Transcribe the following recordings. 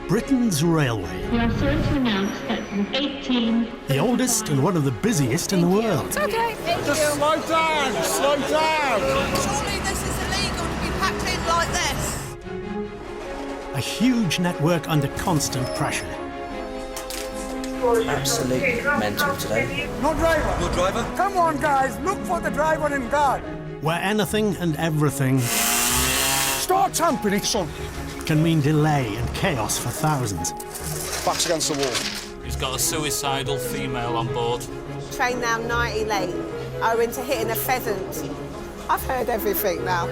Britain's railway. We are sorry to announce that from 18... The oldest and one of the busiest in the world. It's okay, thank you. Slow down, slow down. Surely this is illegal to be packed in like this. A huge network under constant pressure. Absolutely mental today. No driver. No driver? Come on, guys, look for the driver in guard. Where anything and everything Start tamping it, son. can mean delay and chaos for thousands. Backs against the wall. He's got a suicidal female on board. Train now 90 late, owing to hitting a pheasant. I've heard everything now.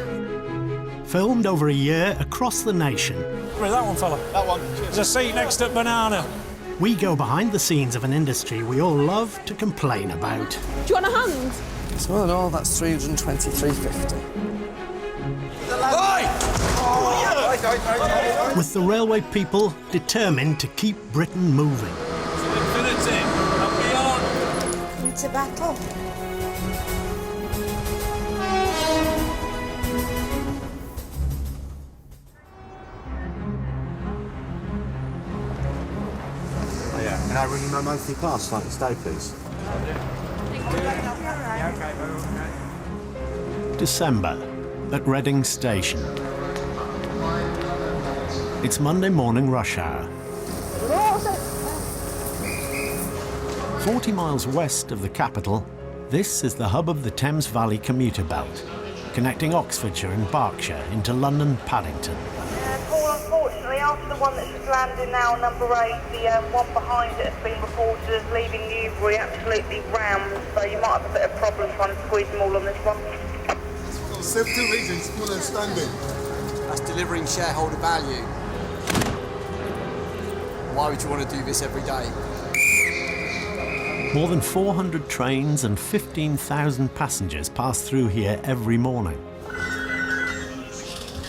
Filmed over a year across the nation. Right, that one, fella. That one. There's a seat next to Banana. We go behind the scenes of an industry we all love to complain about. Do you want a hand? So all in all, that's 323.50. With the railway people determined to keep Britain moving. Infinity, and beyond. Into battle. Can I ring you my monthly pass so I can stay, please? December at Reading Station. It's Monday morning rush hour. 40 miles west of the capital, this is the hub of the Thames Valley commuter belt, connecting Oxfordshire and Berkshire into London Paddington. Paul, unfortunately, after the one that's just landed now, number 8, the one behind it has been reported as leaving Newbury absolutely rammed, so you might have a bit of problem trying to squeeze them all on this one. Safety reasons, full and standing. That's delivering shareholder value. Why would you want to do this every day? More than 400 trains and 15,000 passengers pass through here every morning.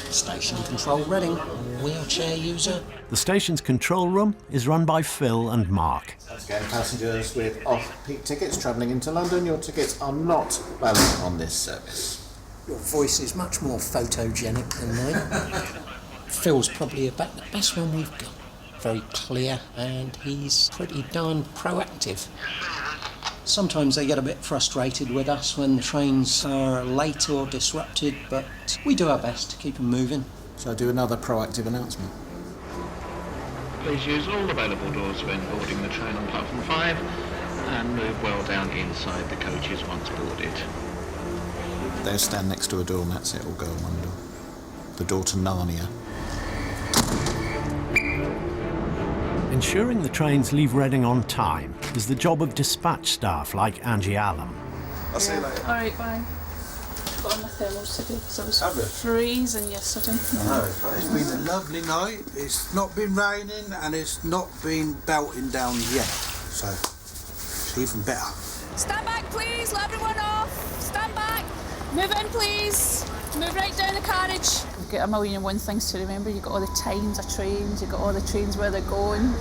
Station control Reading. Wheelchair user. The station's control room is run by Phil and Mark. Again, passengers with off-peak tickets travelling into London, your tickets are not valid on this service. Your voice is much more photogenic than mine. Phil's probably about the best one we've got. Very clear, and he's pretty darn proactive. Sometimes they get a bit frustrated with us when the trains are late or disrupted, but we do our best to keep them moving. Shall I do another proactive announcement? Please use all available doors when boarding the train on platform 5 and move well down inside the coaches once boarded. They'll stand next to a door and that's it, or go on one door. The door to Narnia. Ensuring the trains leave Reading on time is the job of dispatch staff like Angie Allen. I'll see you later. All right, bye. Got on my thermals today because I was freezing yesterday. It's been a lovely night. It's not been raining and it's not been belting down yet, so it's even better. Stand back, please. Let everyone off. Stand back. Move in, please. Move right down the carriage. You've got a million and one things to remember. You've got all the times of trains. You've got all the trains where they're going.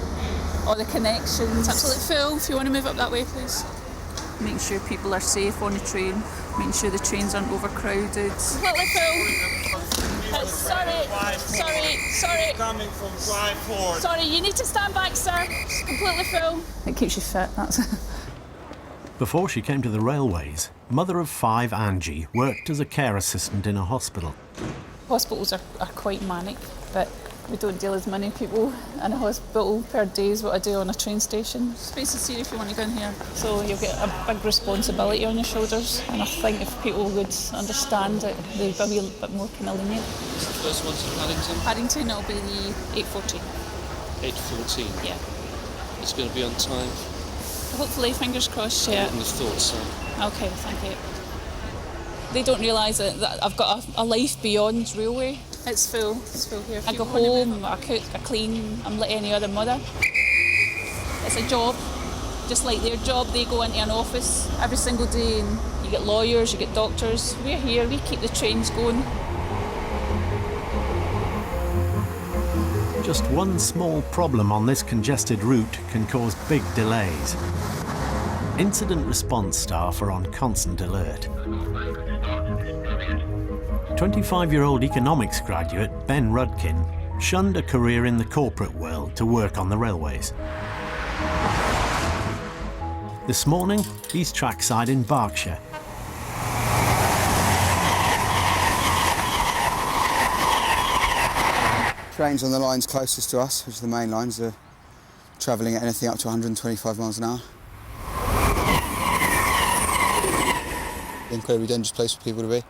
All the connections. Absolutely full. If you want to move up that way, please. Making sure people are safe on the train. Making sure the trains aren't overcrowded. Completely full. Sorry. Coming from Drive Forward. Sorry, you need to stand back, sir. It's completely full. It keeps you fit, that's it. Before she came to the railways, mother of 5 Angie worked as a care assistant in a hospital. Hospitals are quite manic, but we don't deal as many people in a hospital per day as what I do on a train station. Space is here if you want to go in here. So you'll get a big responsibility on your shoulders, and I think if people would understand it, they'd be a little bit more kind of lenient. What's the first one to Paddington? Paddington, it'll be the 8:14. 8:14? Yeah. It's going to be on time? Hopefully, fingers crossed, yeah. I wouldn't have thought so. Okay, thank you. They don't realise that I've got a life beyond railway. It's full here. I go home, I cook, I clean, I'm like any other mother. It's a job, just like their job. They go into an office every single day and you get lawyers, you get doctors. We're here, we keep the trains going. Just one small problem on this congested route can cause big delays. Incident response staff are on constant alert. 25-year-old economics graduate Ben Rudkin shunned a career in the corporate world to work on the railways. This morning, he's trackside in Berkshire. Trains on the lines closest to us, which are the main lines, are travelling at anything up to 125 miles an hour. Incredibly dangerous place for people to be.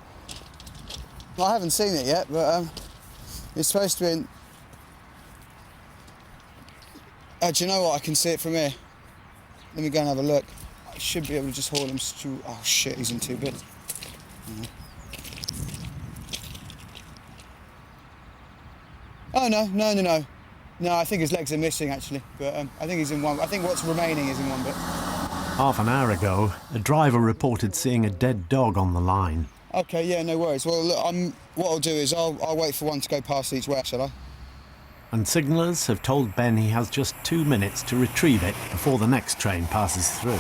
I haven't seen it yet, but it's supposed to be in... do you know what? I can see it from here. Let me go and have a look. I should be able to just haul him through... Oh shit, he's in 2 bits. Oh no. No, I think his legs are missing actually, but I think he's in one. I think what's remaining is in 1 bit. Half an hour ago, a driver reported seeing a dead dog on the line. Okay, yeah, no worries. Well, look, what I'll do is I'll wait for one to go past each way, shall I? And signallers have told Ben he has just 2 minutes to retrieve it before the next train passes through.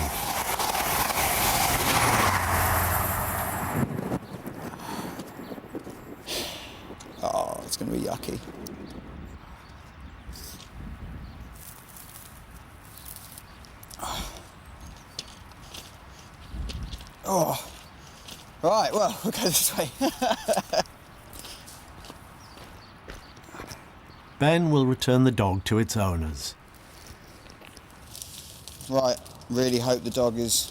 Oh, it's going to be yucky. Oh, right, well, we'll go this way. Ben will return the dog to its owners. Right, really hope the dog is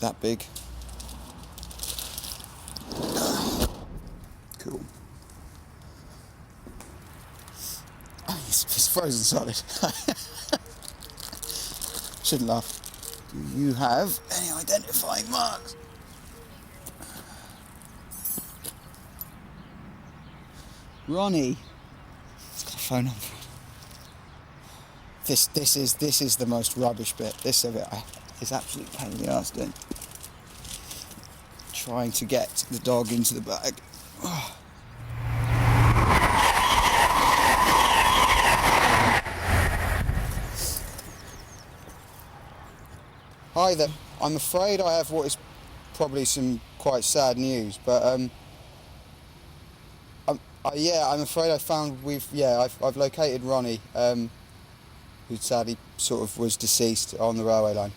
that big. Cool. Oh, he's frozen solid. Shouldn't laugh. Do you have any identifying marks? Ronnie. He's got a phone number. This is the most rubbish bit. This of it is absolutely pain in the arse doing. Trying to get the dog into the bag. Oh. Hi there. I'm afraid I have what is probably some quite sad news, but I'm afraid I found I've located Ronnie, who sadly sort of was deceased on the railway line.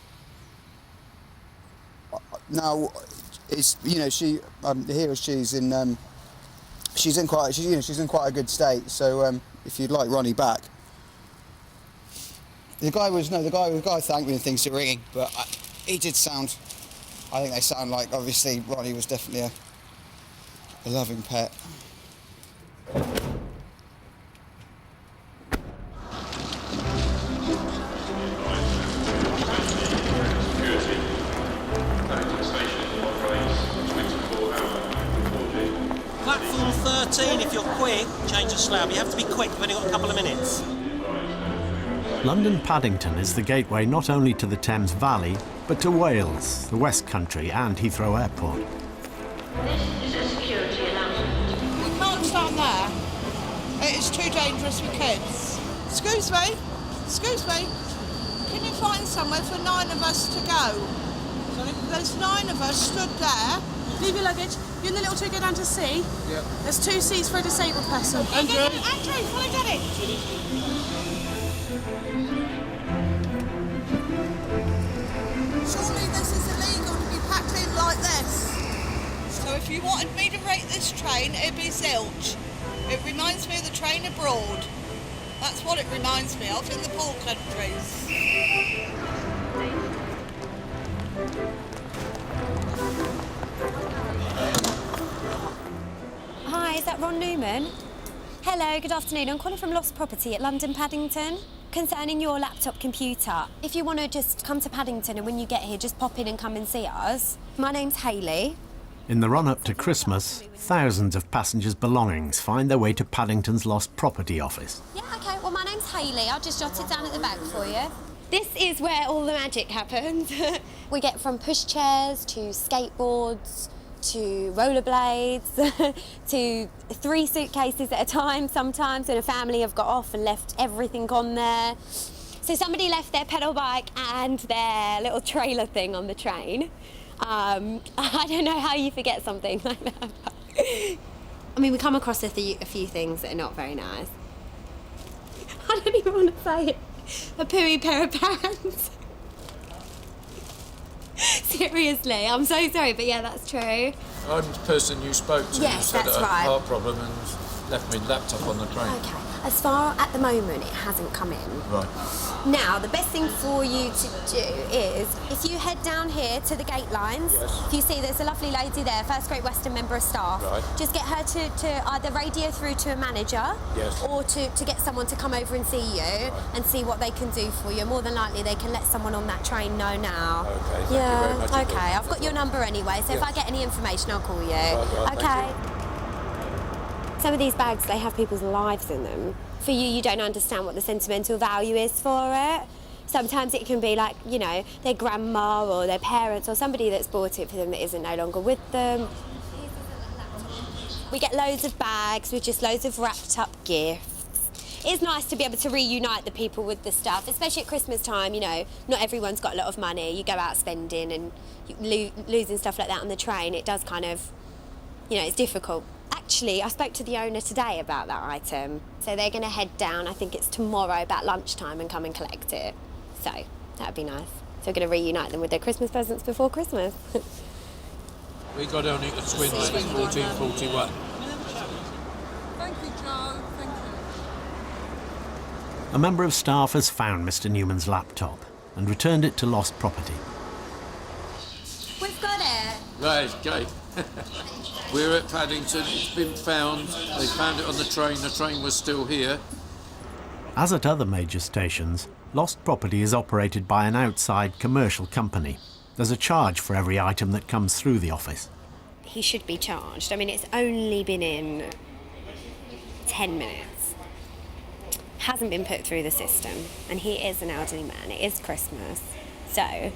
Now, it's she's in quite a good state. So if you'd like Ronnie back. The guy thanked me and things are ringing, but he did sound. I think they sound like obviously Ronnie was definitely a loving pet. Platform 13, if you're quick, change the slab. You have to be quick, we've only got a couple of minutes. London Paddington is the gateway not only to the Thames Valley, but to Wales, the West Country and Heathrow Airport. This is a security announcement. We can't stand there. It is too dangerous for kids. Excuse me? Can you find somewhere for 9 of us to go? Sorry? There's 9 of us stood there. Leave your luggage. You and the little two go down to C. Yeah. There's 2 seats for a disabled person. Andrew, follow Daddy. Surely this is illegal to be packed in like this. So if you wanted me to rate this train, it'd be zilch. It reminds me of the train abroad. That's what it reminds me of in the poor countries. Hi, is that Ron Newman? Hello, good afternoon. I'm calling from Lost Property at London Paddington concerning your laptop computer. If you want to just come to Paddington and when you get here, just pop in and come and see us. My name's Hayley. In the run-up to Christmas, thousands of passengers' belongings find their way to Paddington's Lost Property office. Yeah, OK, well, my name's Hayley. I'll just jot it down at the back for you. This is where all the magic happens. We get from pushchairs to skateboards to rollerblades to 3 suitcases at a time sometimes, and a family have got off and left everything on there. So somebody left their pedal bike and their little trailer thing on the train. I don't know how you forget something like that. I mean, we come across a few things that are not very nice. I don't even want to say it. A pooey pair of pants. Seriously, I'm so sorry, but yeah, that's true. I'm the person you spoke to. Yes, who said that's I had right. a heart problem and left my laptop on the train. Okay. As far at the moment, it hasn't come in. Right. Now, the best thing for you to do is, if you head down here to the gate lines, if you see there's a lovely lady there, First Great Western member of staff, just get her to either radio through to a manager or to get someone to come over and see you and see what they can do for you. More than likely, they can let someone on that train know now. Okay, thank you very much indeed. Okay, I've got your number anyway, so if I get any information, I'll call you. Right, okay. thank you. Some of these bags, they have people's lives in them. For you don't understand what the sentimental value is for it. Sometimes it can be like, you know, their grandma or their parents or somebody that's bought it for them that isn't no longer with them. We get loads of bags with just loads of wrapped up gifts. It's nice to be able to reunite the people with the stuff, especially at Christmas time, you know, not everyone's got a lot of money. You go out spending and losing stuff like that on the train, it does kind of, you know, it's difficult. Actually, I spoke to the owner today about that item. So they're going to head down, I think it's tomorrow, about lunchtime and come and collect it. So that'd be nice. So we're going to reunite them with their Christmas presents before Christmas. We got only to Swindon, 1441. Thank you, Joe. Thank you. A member of staff has found Mr. Newman's laptop and returned it to lost property. We've got it. Right, okay. We're at Paddington, it's been found. They found it on the train was still here. As at other major stations, lost property is operated by an outside commercial company. There's a charge for every item that comes through the office. He should be charged. I mean, it's only been in 10 minutes. Hasn't been put through the system. And he is an elderly man. It is Christmas. So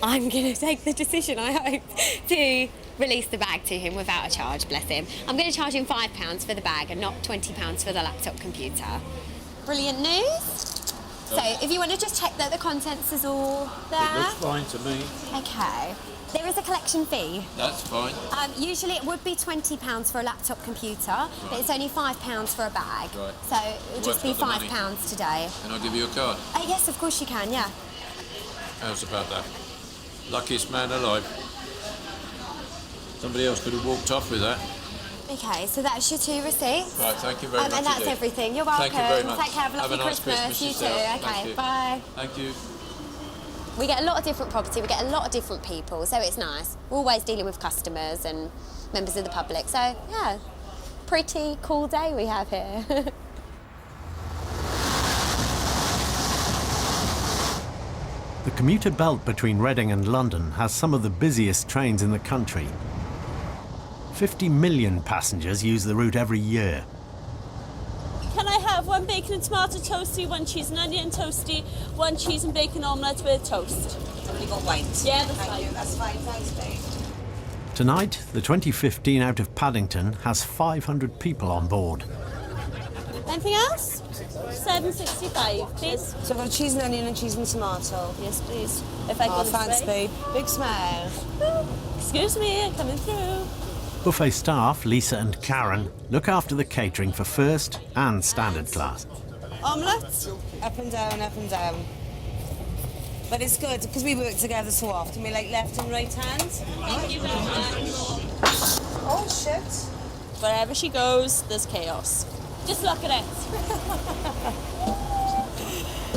I'm going to take the decision, I hope, to release the bag to him without a charge, bless him. I'm going to charge him £5 for the bag and not £20 for the laptop computer. Brilliant news. So if you want to just check that the contents is all there. It looks fine to me. Okay. There is a collection fee. That's fine. Usually it would be £20 for a laptop computer, but it's only £5 for a bag. Right. So it would just be £5 today. Can I give you a card? Yes, of course you can, yeah. How's about that? Luckiest man alive. Somebody else could have walked off with that. Okay, so that's your 2 receipts. Right, thank you very much. And that's indeed. everything. You're welcome. Thank you very much. Take care. Have a lovely nice Christmas. You yourself. too. Thank Okay, you. bye. Thank you. We get a lot of different property. We get a lot of different people, so it's nice. We're always dealing with customers and members of the public. So, yeah, pretty cool day we have here. The commuter belt between Reading and London has some of the busiest trains in the country. 50 million passengers use the route every year. Can I have 1 bacon and tomato toasty, 1 cheese and onion toasty, 1 cheese and bacon omelette with toast? Have you got whites? Yeah, that's fine. That's fine, thanks, babe. Tonight, the 2015 out of Paddington has 500 people on board. Anything else? $7.65, please. So I've got cheese and onion and cheese and tomato. Yes, please. If I go this thanks, way. babe. Big smile. Excuse me, I'm coming through. Buffet staff, Lisa and Karen, look after the catering for first and standard class. Omelette? Up and down, up and down. But it's good because we work together so often. We like left and right hand. Thank you very much. Oh, shit. Wherever she goes, there's chaos. Just look at it.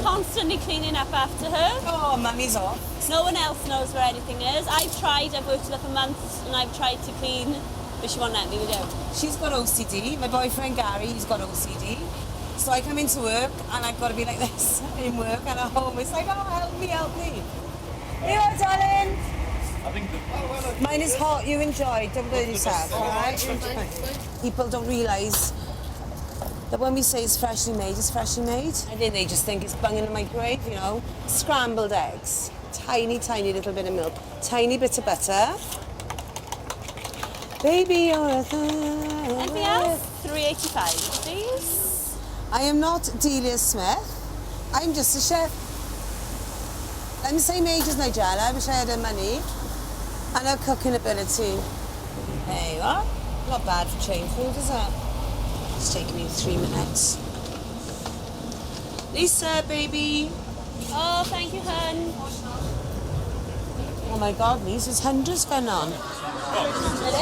Constantly cleaning up after her. Oh, mummy's off. No one else knows where anything is. I've worked with her for months, and I've tried to clean, but she won't let me do. She's got OCD. My boyfriend Gary, he's got OCD. So I come into work and I've got to be like this in work, and at home it's like, oh, help me, help me. Here you are, darling. Mine is hot. You enjoy. Don't burn yourself, all right? People don't realise that when we say it's freshly made, it's freshly made. I think they just think it's bunging in my grave, you know. Scrambled eggs, tiny, tiny little bit of milk, tiny bit of butter. Baby, you're a Anything else? $3.85, please. I am not Delia Smith. I'm just a chef. I'm the same age as Nigella. I wish I had her money and her cooking ability. There you are. Not bad for chain food, is it? It's taken me 3 minutes. Lisa, baby. Oh, thank you, hun. Oh my God, Lisa's hundreds going on. It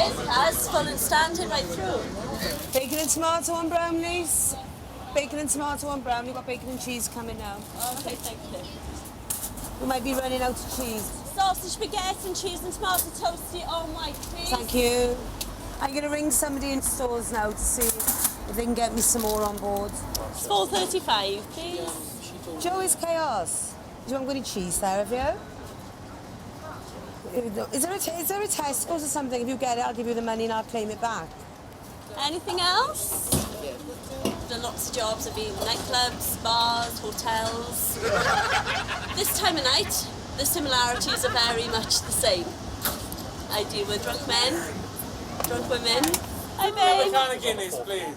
is, Kaz. Full and standing right through. Bacon and tomato and brown, Lise. Bacon and tomato and brown. You've got bacon and cheese coming now. Okay, thank you. We might be running out of cheese. Sausage, spaghetti and cheese and tomato toasty. Oh my, please. Thank you. I'm going to ring somebody in stores now to see if they can get me some more on board. It's 4.35, please. Joe, is chaos. Do you want any cheese there, have you? Is there a Tesco's or something? If you get it, I'll give you the money and I'll claim it back. Anything else? Done lots of jobs. I've been nightclubs, bars, hotels. This time of night, the similarities are very much the same. I deal with drunk men, drunk women. Hi, babe. Can of Guinness, please.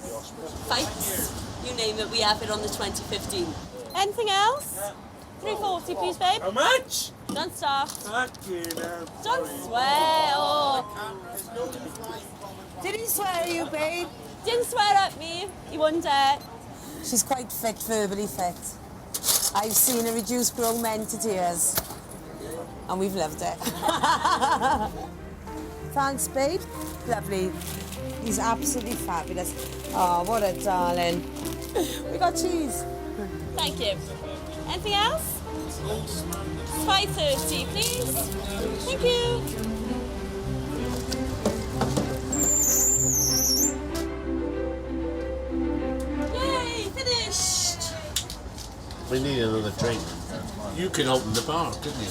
Fights. You name it, we have it on the 2015. Anything else? 3.40, please, babe. How much? Don't stop. Fucking hell. Don't swear. Oh. Did he swear at you, babe? Didn't swear at me. He wouldn't dare. She's quite fit, verbally fit. I've seen her reduce grown men to tears. And we've loved it. Thanks, babe. Lovely. He's absolutely fabulous. Oh, what a darling. We got cheese. Thank you. Anything else? 5.30, please. Thank you. Yay, finished. We need another drink. You can open the bar, couldn't you?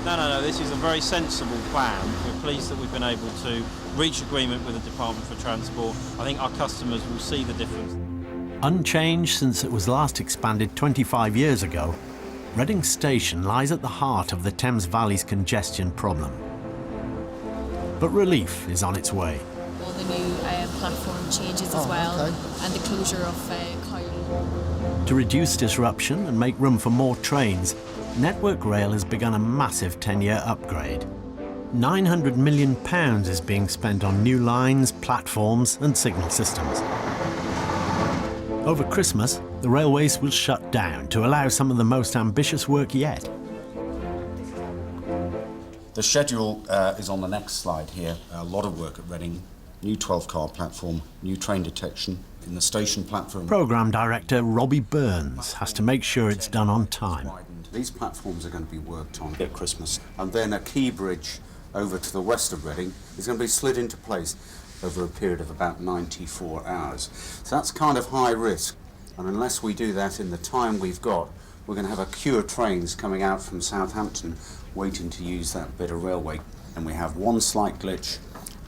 No, this is a very sensible plan. We're pleased that we've been able to reach agreement with the Department for Transport. I think our customers will see the difference. Unchanged since it was last expanded 25 years ago, Reading Station lies at the heart of the Thames Valley's congestion problem. But relief is on its way. All the new platform changes as well, and the closure of Kyle. To reduce disruption and make room for more trains, Network Rail has begun a massive 10-year upgrade. £900 million is being spent on new lines, platforms and signal systems. Over Christmas, the railways will shut down to allow some of the most ambitious work yet. The schedule is on the next slide here. A lot of work at Reading. New 12-car platform, new train detection in the station platform. Programme Director Robbie Burns has to make sure it's done on time. These platforms are going to be worked on at Christmas. And then a key bridge over to the west of Reading is going to be slid into place over a period of about 94 hours. So that's kind of high risk. And unless we do that in the time we've got, we're going to have a queue of trains coming out from Southampton waiting to use that bit of railway. And we have one slight glitch,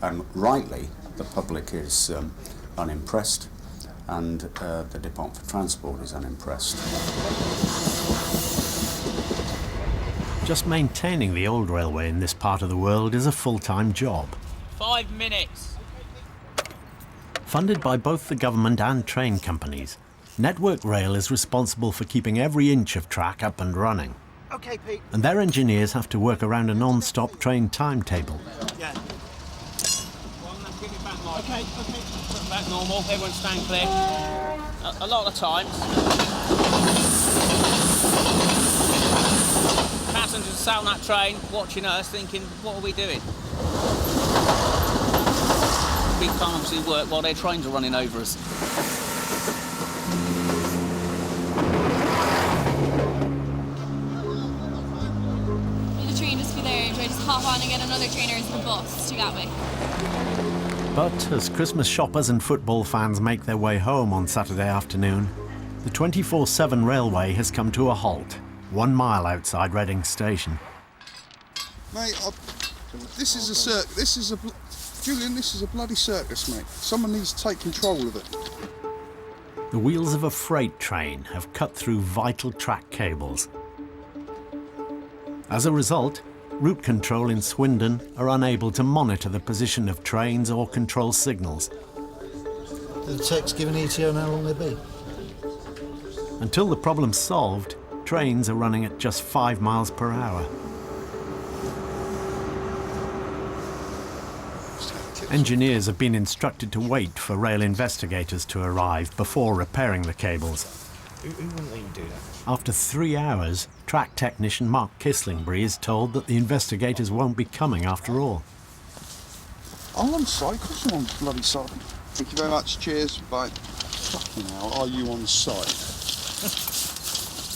and rightly, the public is unimpressed, and the Department for Transport is unimpressed. Just maintaining the old railway in this part of the world is a full-time job. 5 minutes. Funded by both the government and train companies, Network Rail is responsible for keeping every inch of track up and running. Okay, Pete. And their engineers have to work around a non-stop train timetable. Yeah. Okay. Put back normal. Everyone stand clear. A lot of times, passengers sat on that train watching us thinking, what are we doing? We can't obviously work while their trains are running over us. The train just be there, do I just hop on and get another train, or is the bus to Gatwick? But as Christmas shoppers and football fans make their way home on Saturday afternoon, the 24/7 railway has come to a halt, 1 mile outside Reading Station. Mate, this is a Julian, this is a bloody circus, mate. Someone needs to take control of it. The wheels of a freight train have cut through vital track cables. As a result, route control in Swindon are unable to monitor the position of trains or control signals. the techs give an ETA on how long they'll be? Until the problem's solved, trains are running at just 5 miles per hour. Engineers have been instructed to wait for rail investigators to arrive before repairing the cables. Who wouldn't let you do that? After 3 hours, track technician Mark Kisslingbury is told that the investigators won't be coming after all. I'm on site, of course I'm on bloody site. Thank you very much, cheers, bye. Fucking hell, are you on site?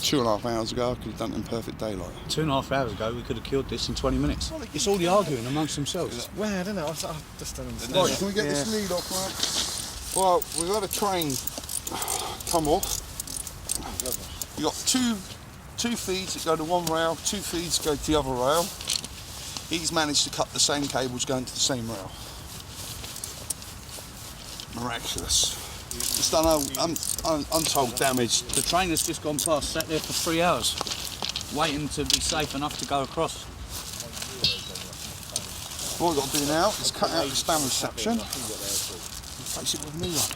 2.5 hours ago, I could have done it in perfect daylight. 2.5 hours ago, we could have killed this in 20 minutes. It's all the arguing amongst themselves. Well, I don't know, I just don't understand. Right, can we get this lead off, right? Well, we've had a train come off. You've got two feeds that go to one rail, 2 feeds go to the other rail. He's managed to cut the same cables going to the same rail. Miraculous. It's done untold damage. The train has just gone past, sat there for 3 hours, waiting to be safe enough to go across. What we've got to do now is cut out this damaged section and replace it with a new one.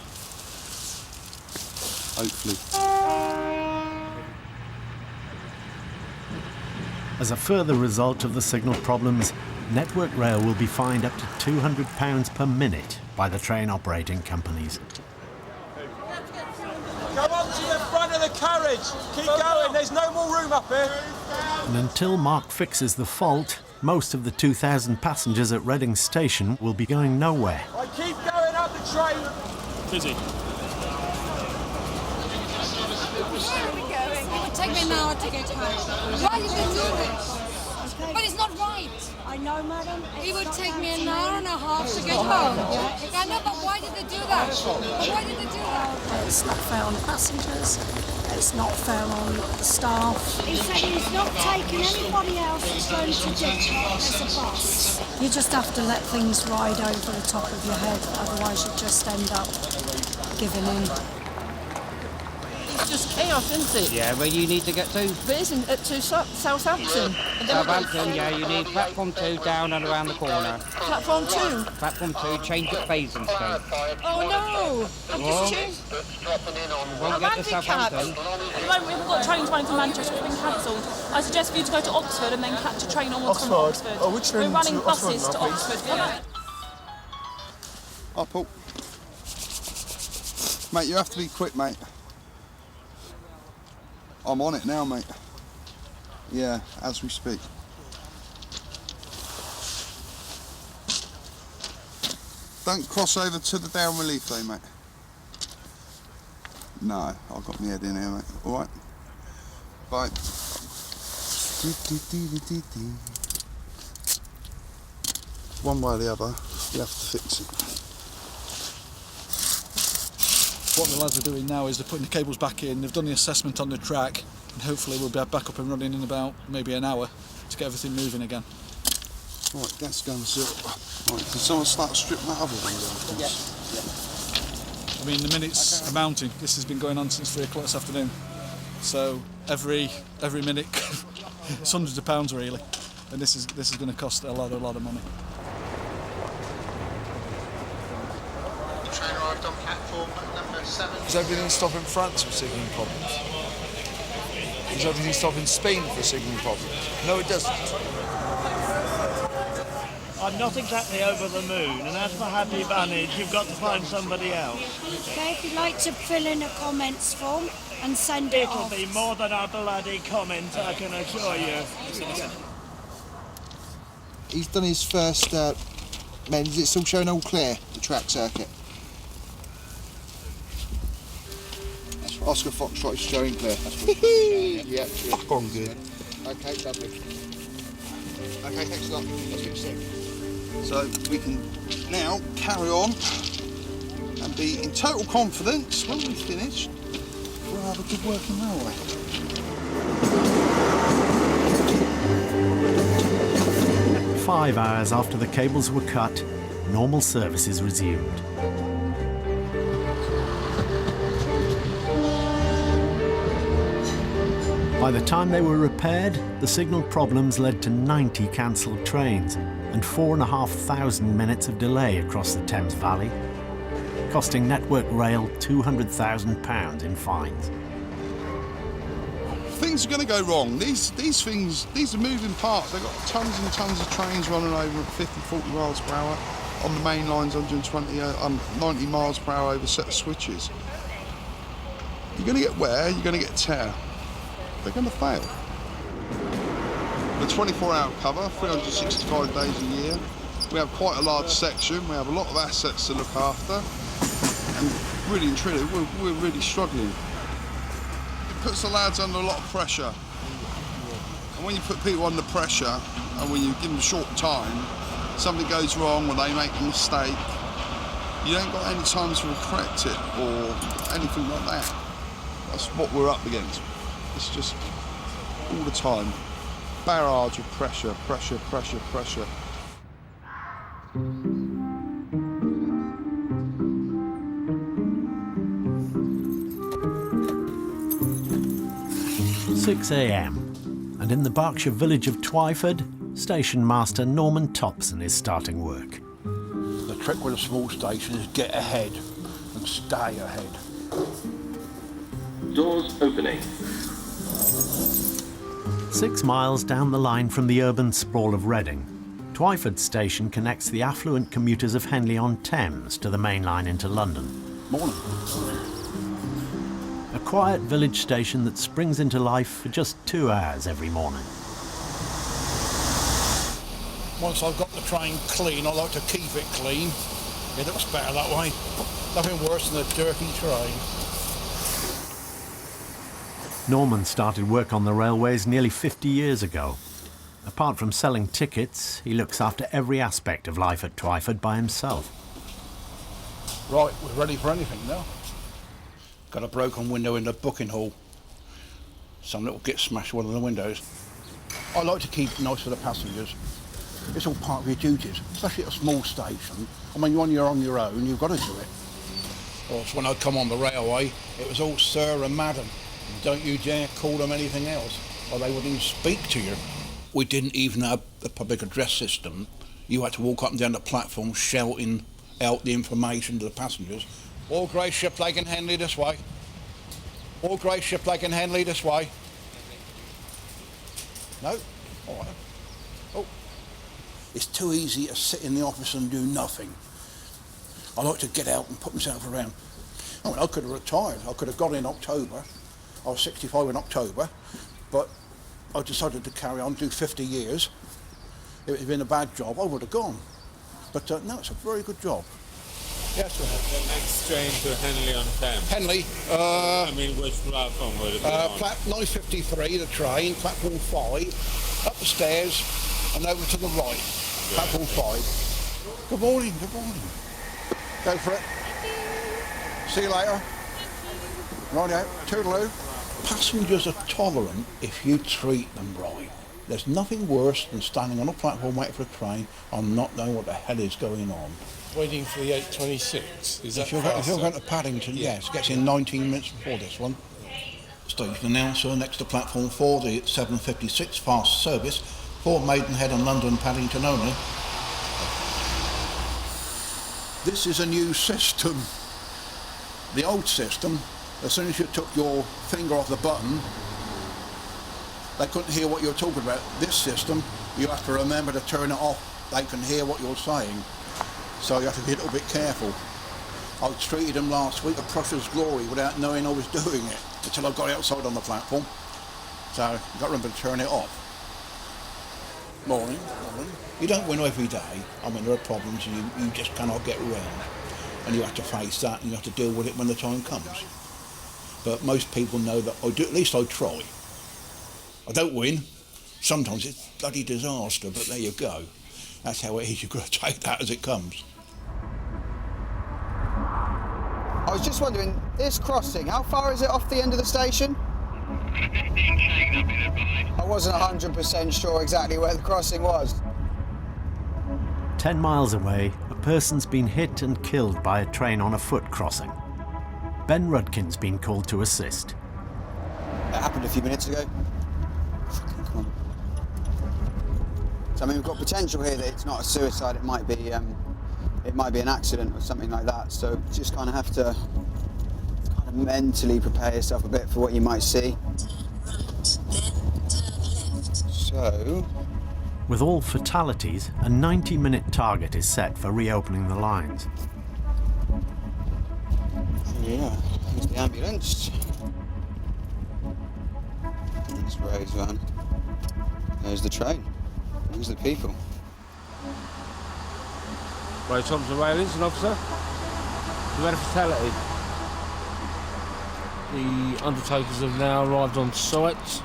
Hopefully. As a further result of the signal problems, Network Rail will be fined up to £200 per minute by the train operating companies. Go up to the front of the carriage! Keep going, there's no more room up here! And until Mark fixes the fault, most of the 2,000 passengers at Reading Station will be going nowhere. I keep going up the train! Busy. Where are we going? It would take me an hour to get home. Why did they do this? Okay. But it's not right. I know, madam. It would take me an hour and a half to get home. I know, but why did they do that? Why did they do that? It's not fair on the passengers. It's not fair on the staff. He said he's not taking anybody else that's going to ditch as a bus. You just have to let things ride over the top of your head, otherwise you just end up giving in. It's just chaos, isn't it? Yeah, where you need to get to? But isn't it to Southampton? Southampton, yeah, you need platform 2 down and around the corner. Platform 2? Platform 2, change at Basingstoke. Oh no! I've just changed. Won't get to Southampton. At the moment, we haven't got trains running to Manchester, it's been cancelled. I suggest for you to go to Oxford and then catch a train onwards from Oxford. Oh, which train We're running to buses Oxford to now, Oxford. please? Oh, Paul. Mate, you have to be quick, mate. I'm on it now, mate. Yeah, as we speak. Don't cross over to the down relief lane, mate. No, I've got my head in here, mate. All right. Bye. One way or the other, you have to fix it. What the lads are doing now is they're putting the cables back in, they've done the assessment on the track, and hopefully we'll be back up and running in about maybe an hour to get everything moving again. Right, gas going zero. Right, can someone start stripping that other one down? I mean, the minutes are mounting. This has been going on since 3 o'clock this afternoon. So every minute, it's hundreds of pounds really, and this is going to cost a lot of money. Train arrived on platform number 7. Does everything stop in France for signalling problems? Does everything stop in Spain for signalling problems? No, it doesn't. I'm not exactly over the moon, and as for Happy Bunnies, you've got to find somebody else. Okay, if you'd like to fill in a comments form and send it off. It'll be more than a bloody comment, I can assure you. He's done his first, man, is it still showing all clear, the track circuit? Oscar Foxtrot is showing clear. Yeah, fuck on good. Okay, lovely. Okay, thanks a lot. I'll speak to you soon. So we can now carry on and be in total confidence when we finish. We'll have a good working railway. 5 hours after the cables were cut, normal services resumed. By the time they were repaired, the signal problems led to 90 cancelled trains and 4,500 minutes of delay across the Thames Valley. costing Network Rail £200,000 in fines. Things are going to go wrong. These things, these are moving parts. They've got tons and tons of trains running over at 50, 40 miles per hour. On the main lines, 90 miles per hour over a set of switches. You're going to get wear, you're going to get tear. They're going to fail. The 24-hour cover, 365 days a year. We have quite a large section. We have a lot of assets to look after. And really and truly, we're really struggling. It puts the lads under a lot of pressure. And when you put people under pressure, and when you give them short time, something goes wrong or they make a mistake, you don't got any time to correct it or anything like that. That's what we're up against. It's just all the time. Barrage of pressure, pressure, pressure, pressure. "6 a.m. and in the Berkshire village of Twyford, Station Master Norman Thompson is starting work. The trick with a small station is get ahead and stay ahead. Doors opening. 6 miles down the line from the urban sprawl of Reading, Twyford Station connects the affluent commuters of Henley-on-Thames to the main line into London. Morning. A quiet village station that springs into life for just 2 hours every morning. Once I've got the train clean, I like to keep it clean. It looks better that way. Nothing worse than a dirty train. Norman started work on the railways nearly 50 years ago. Apart from selling tickets, he looks after every aspect of life at Twyford by himself. Right, we're ready for anything now. Got a broken window in the booking hall. Some little git smashed one of the windows. I like to keep it nice for the passengers. It's all part of your duties, especially at a small station. I mean, when you're on your own, you've got to do it. Well, when I come on the railway, it was all sir and madam. Don't you dare call them anything else, or they wouldn't even speak to you. We didn't even have the public address system. You had to walk up and down the platform shouting out the information to the passengers. All grey ship Lake and Henley this way. All grey ship Lake and Henley this way. No? All right. Oh. It's too easy to sit in the office and do nothing. I like to get out and put myself around. I mean, I could have retired. I could have gone in October. I was 65 in October, but I decided to carry on, do 50 years. If it had been a bad job, I would have gone. But no, it's a very good job. Yes, sir. The next train to Henley-on-Thames. Henley. I mean, which platform would it be on? 953, the train, platform 5, up the stairs and over to the right. Yeah. Platform 5. Good morning, good morning. Go for it. See you later. Righto, toodaloo. Passengers are tolerant if you treat them right. There's nothing worse than standing on a platform waiting for a train and not knowing what the hell is going on. Waiting for the 826. Is that if you're going to Paddington, yes, gets in 19 minutes before this one. Station announcer next to platform 4, the 756 fast service for Maidenhead and London Paddington only. This is a new system. The old system, as soon as you took your finger off the button, they couldn't hear what you were talking about. This system, you have to remember to turn it off. They can hear what you're saying. So you have to be a little bit careful. I treated them last week of Prussia's glory without knowing I was doing it until I got outside on the platform. So you've got to remember to turn it off. Morning, morning. You don't win every day. I mean, there are problems and you just cannot get around. And you have to face that and you have to deal with it when the time comes. But most people know that I do, at least I try. I don't win. Sometimes it's a bloody disaster, but there you go. That's how it is. You've got to take that as it comes. I was just wondering, this crossing, how far is it off the end of the station? I wasn't 100% sure exactly where the crossing was. 10 miles away, a person's been hit and killed by a train on a foot crossing. Ben Rudkin's been called to assist. That happened a few minutes ago. So, I mean, we've got potential here that it's not a suicide, it might be it might be an accident or something like that. So just kind of have to kind of mentally prepare yourself a bit for what you might see. So, with all fatalities, a 90-minute target is set for reopening the lines. Yeah, there's the ambulance. There's Ray's van. There's the train. There's the people. Ray Thompson, rail incident officer. We've had a fatality. The undertakers have now arrived on site.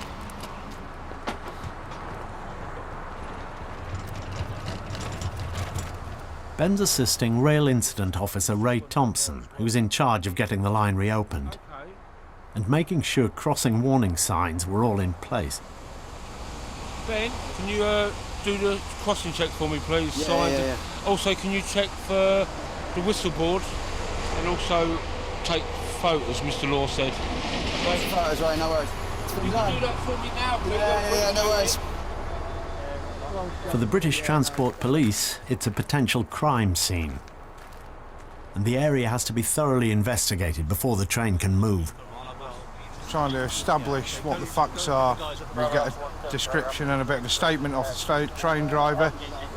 Ben's assisting Rail Incident Officer Ray Thompson, who's in charge of getting the line reopened, and making sure crossing warning signs were all in place. Ben, can you do the crossing check for me, please? Yeah. Also, can you check for the whistle board and also take photos, Mr. Law said. Photos, right, no worries. You can do that for me now, please. Yeah, no worries. For the British Transport Police, it's a potential crime scene, and the area has to be thoroughly investigated before the train can move. Trying to establish what the facts are. We get a description and a bit of a statement off the train driver.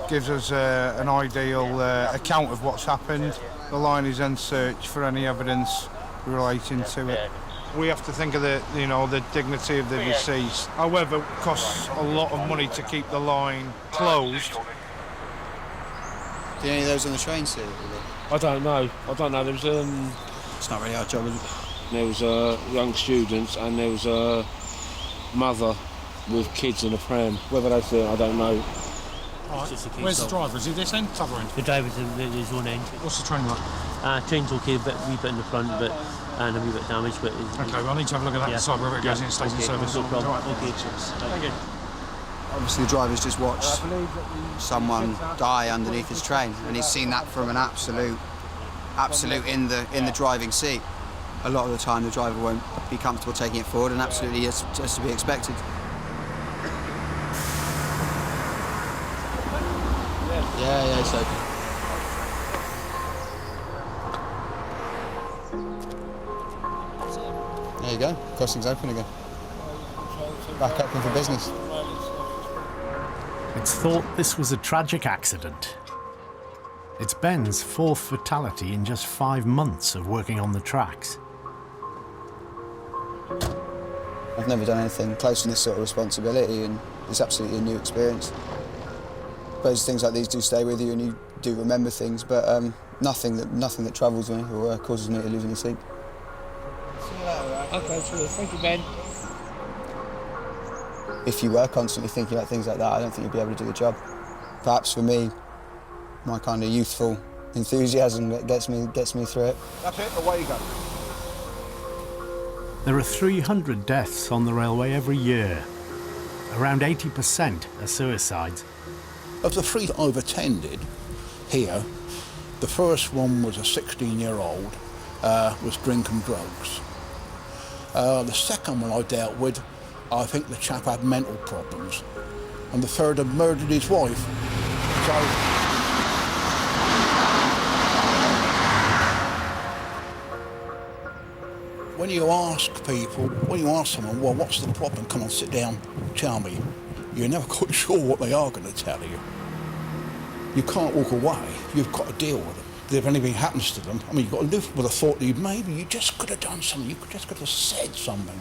Gives us an ideal account of what's happened. The line is then searched for any evidence relating to it. We have to think of the dignity of the deceased. However, it costs a lot of money to keep the line closed. Did any of those on the train see it? I don't know. There was It's not really our job, is it? There was young students and there was a mother with kids in a pram. Whether that's it, I don't know. Right. Where's the driver? Is he this end, other end? The driver's is one end. What's the train like? Train's okay, a wee bit in the front, and a wee bit damaged. But okay, well, I need to have a look at that inside whether it goes in station service. No problem. Right. Okay. Thank you. Obviously, the driver's just watched someone die underneath his train, and he's seen that from an absolute in the driving seat. A lot of the time, the driver won't be comfortable taking it forward, and absolutely is just to be expected. Yeah, it's open. There you go, crossing's open again. Back open for business. It's thought this was a tragic accident. It's Ben's fourth fatality in just 5 months of working on the tracks. I've never done anything close to this sort of responsibility, and it's absolutely a new experience. I suppose things like these do stay with you and you do remember things, but nothing that troubles me or causes me to lose any sleep. Okay, sure. Thank you, Ben. If you were constantly thinking about things like that, I don't think you'd be able to do the job. Perhaps for me, my kind of youthful enthusiasm that gets me through it. That's it, away you go. There are 300 deaths on the railway every year. Around 80% are suicides. Of the 3 that I've attended here, the first one was a 16-year-old with drink and drugs. The second one I dealt with, I think the chap had mental problems. And the third had murdered his wife. So when you ask someone, well, what's the problem? Come on, sit down, tell me. You're never quite sure what they are going to tell you. You can't walk away. You've got to deal with it. If anything happens to them, I mean, you've got to live with the thought that maybe you just could have done something. You just could have said something.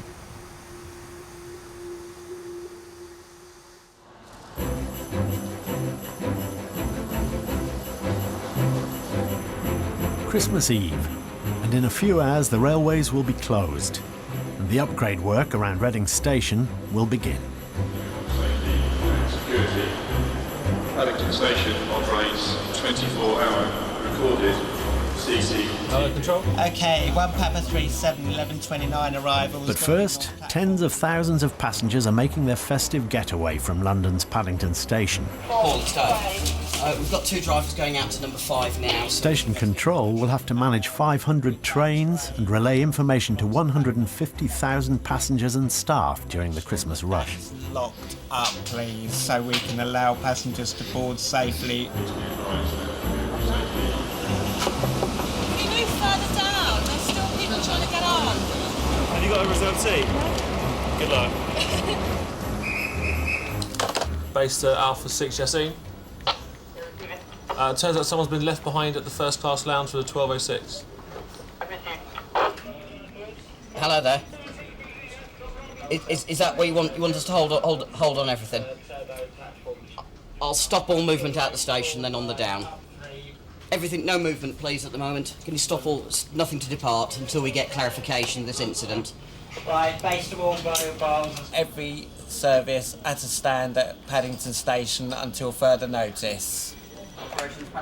Christmas Eve, and in a few hours the railways will be closed, and the upgrade work around Reading Station will begin. Security. Paddington Station operates 24-hour recorded CC. Control. Okay, 1 Papa 37 1129 arrivals. But first, tens of thousands of passengers are making their festive getaway from London's Paddington Station. Paul, we've got 2 drivers going out to number 5 now. Station control will have to manage 500 trains and relay information to 150,000 passengers and staff during the Christmas rush. Locked up, please, so we can allow passengers to board safely. got a reserved seat? Good luck. Based at Alpha 6 Yassine. Turns out someone's been left behind at the first class lounge for the 1206. Hello there. Is that where you want us to hold on everything? I'll stop all movement out the station, then on the down. Everything, no movement, please, at the moment. Can you stop nothing to depart until we get clarification of this incident? Right, based on all mobiles. Every service at a stand at Paddington Station until further notice.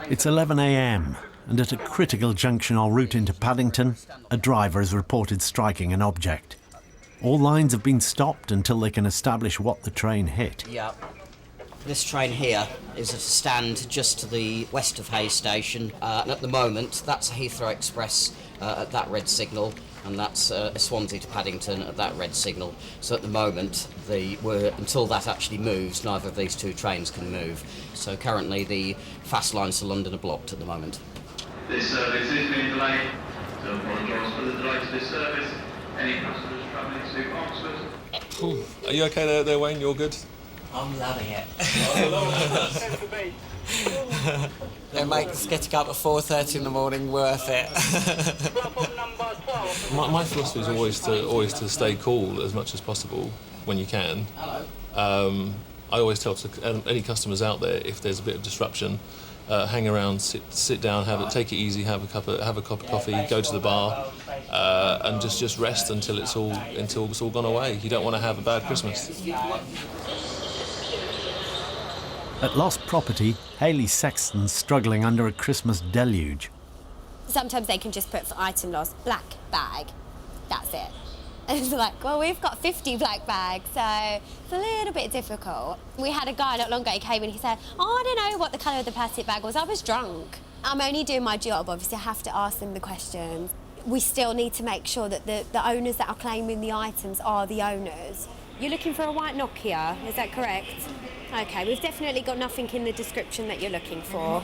It's 11 a.m. and at a critical junction en route into Paddington, a driver is reported striking an object. All lines have been stopped until they can establish what the train hit. Yeah. This train here is at a stand just to the west of Hayes Station, and at the moment that's Heathrow Express at that red signal, and that's Swansea to Paddington at that red signal. So at the moment, until that actually moves, neither of these two trains can move. So currently the fast lines to London are blocked at the moment. This service is being delayed, so apologise for the delay to this service. Any customers travelling to Oxford? Are you okay there, Wayne? You're good? I'm loving it. It makes getting up at 4:30 in the morning worth it. My philosophy is always to stay cool as much as possible when you can. I always tell any customers out there, if there's a bit of disruption, hang around, sit down, take it easy, have a cup of coffee, go to the bar, and just rest until it's all gone away. You don't want to have a bad Christmas. At Lost Property, Hayley Sexton's struggling under a Christmas deluge. Sometimes they can just put for item loss, black bag, that's it. And it's like, well, we've got 50 black bags, so it's a little bit difficult. We had a guy not long ago, he came in, he said, oh, I don't know what the colour of the plastic bag was, I was drunk. I'm only doing my job, obviously I have to ask them the questions. We still need to make sure that the owners that are claiming the items are the owners. You're looking for a white Nokia, is that correct? Okay, we've definitely got nothing in the description that you're looking for.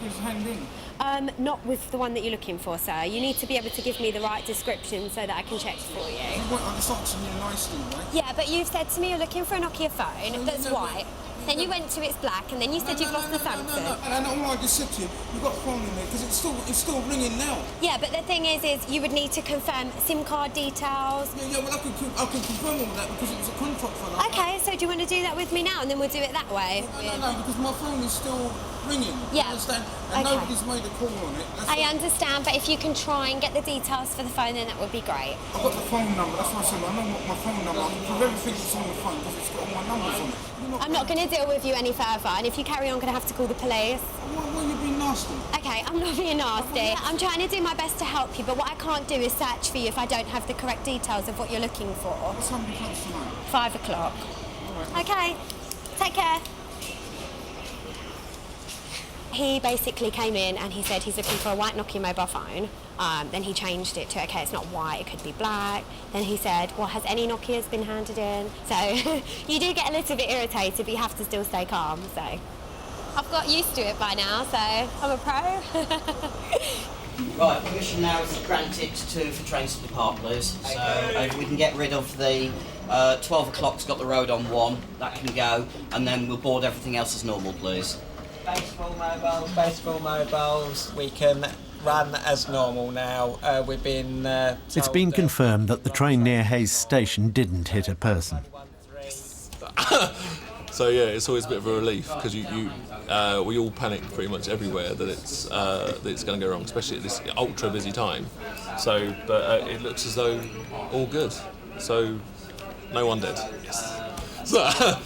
Not with the one that you're looking for, sir. You need to be able to give me the right description so that I can check for you. I'm just answering you nicely, right? Yeah, but you've said to me you're looking for a Nokia phone that's white. Then you went to it's black, and then you said you've lost the Samsung. And all I just said to you, you've got a phone in there because it's still ringing now. Yeah, but the thing is you would need to confirm SIM card details. Yeah, well, I can confirm all that because it was a contract for that. Okay, so do you want to do that with me now, and then we'll do it that way? No, because my phone is still ringing. Yeah. Understand? And okay. Nobody's made a call on it. I understand, but if you can try and get the details for the phone, then that would be great. I've got the phone number. That's what I said. I know my phone number. I can prove everything that's on the phone because it's got all my numbers on it. I'm not going to deal with you any further, and if you carry on, I'm going to have to call the police. Well, you're being nasty. Okay, I'm not being nasty. I'm trying to do my best to help you, but what I can't do is search for you if I don't have the correct details of what you're looking for. What time do you come tonight? 5 o'clock. Right. Okay, take care. He basically came in and he said he's looking for a white Nokia mobile phone. Then he changed it to, okay, it's not white, it could be black. Then he said, well, has any Nokias been handed in? So you do get a little bit irritated, but you have to still stay calm, so. I've got used to it by now, so I'm a pro. Right, permission now is granted for trains to depart, please. So if we can get rid of the 12 o'clock's got the road on 1, that can go, and then we'll board everything else as normal, please. Baseball mobiles, we can run as normal now. We've been It's been confirmed that the train near Hayes Station didn't hit a person. So yeah, it's always a bit of a relief because we all panic pretty much everywhere that it's going to go wrong, especially at this ultra busy time. So, but it looks as though all good. So, no one dead. Yes. So, how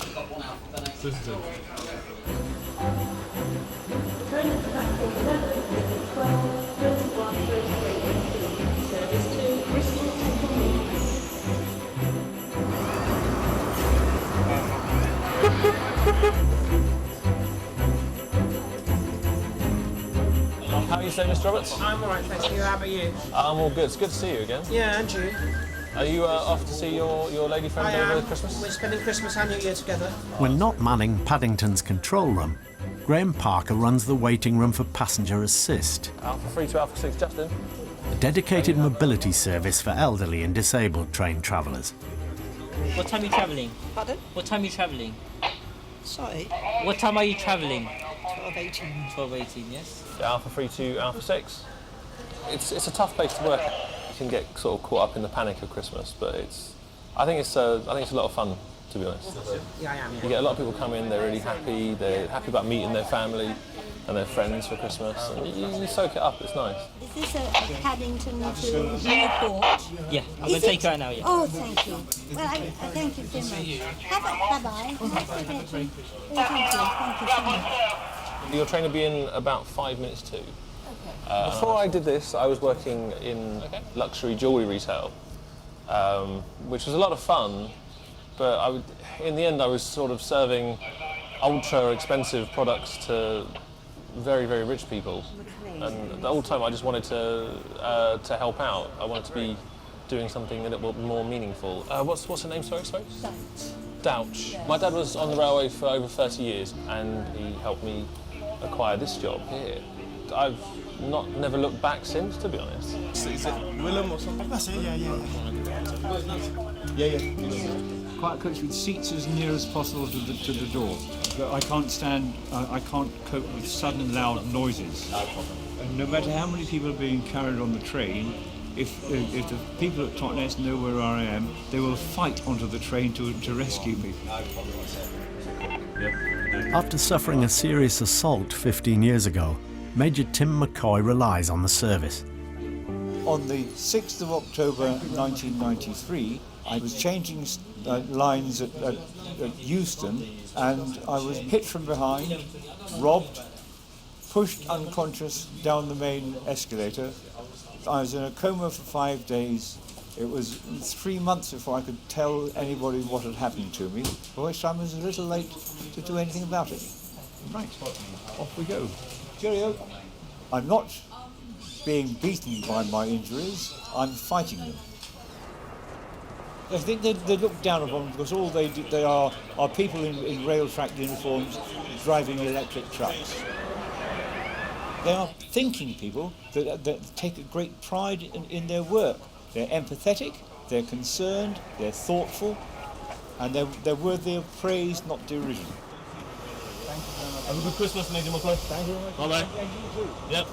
are you saying, Mr. Roberts? I'm alright, thank you. How about you? I'm all good. It's good to see you again. Yeah, and you? Are you off to see your lady friend over Christmas? We're spending Christmas and New Year together. When not manning Paddington's control room, Graham Parker runs the waiting room for passenger assist. Alpha 3 to Alpha 6, Justin. a dedicated mobility service for elderly and disabled train travellers. What time are you travelling? Pardon? What time are you travelling? Sorry? What time are you travelling? 12:18. 12:18, yes. Alpha 3 to Alpha 6. It's a tough place to work. You can get sort of caught up in the panic of Christmas, but I think it's a lot of fun, to be honest. Yeah, I am, yeah. You get a lot of people come in, they're really happy, they're happy about meeting their family and their friends for Christmas, and you soak it up, it's nice. Is this a Paddington to Newport? Yeah, I'm going to take you out now, yeah. Oh, thank you. Well, I thank you very much. Bye-bye. Thank you. Thank you so much. Your train will be in about 5 minutes to. Before I did this, I was working in luxury jewellery retail, which was a lot of fun, but in the end I was sort of serving ultra expensive products to very, very rich people. And the whole time I just wanted to help out. I wanted to be doing something a little bit more meaningful. What's her name, sorry? Douch. My dad was on the railway for over 30 years and he helped me acquire this job here. I've never looked back since, to be honest. Is it Willem or something? That's it, yeah. Quite a coach with seats as near as possible to the door. But I can't cope with sudden loud noises. And no matter how many people are being carried on the train, if the people at Totnes know where I am, they will fight onto the train to rescue me. After suffering a serious assault 15 years ago, Major Tim McCoy relies on the service. On the 6th of October 1993, I was changing lines at Euston, and I was hit from behind, robbed, pushed unconscious down the main escalator. I was in a coma for 5 days. It was 3 months before I could tell anybody what had happened to me, for which time I was a little late to do anything about it. Right, off we go. Cheerio. I'm not being beaten by my injuries, I'm fighting them. I think they look down upon them because all they are people in rail track uniforms driving electric trucks. They are thinking people that take a great pride in their work. They're empathetic, they're concerned, they're thoughtful, and they're worthy of praise, not derision. Thank you very much. Have a good Christmas, Major McCoy. Thank you very much. Bye-bye. Yep.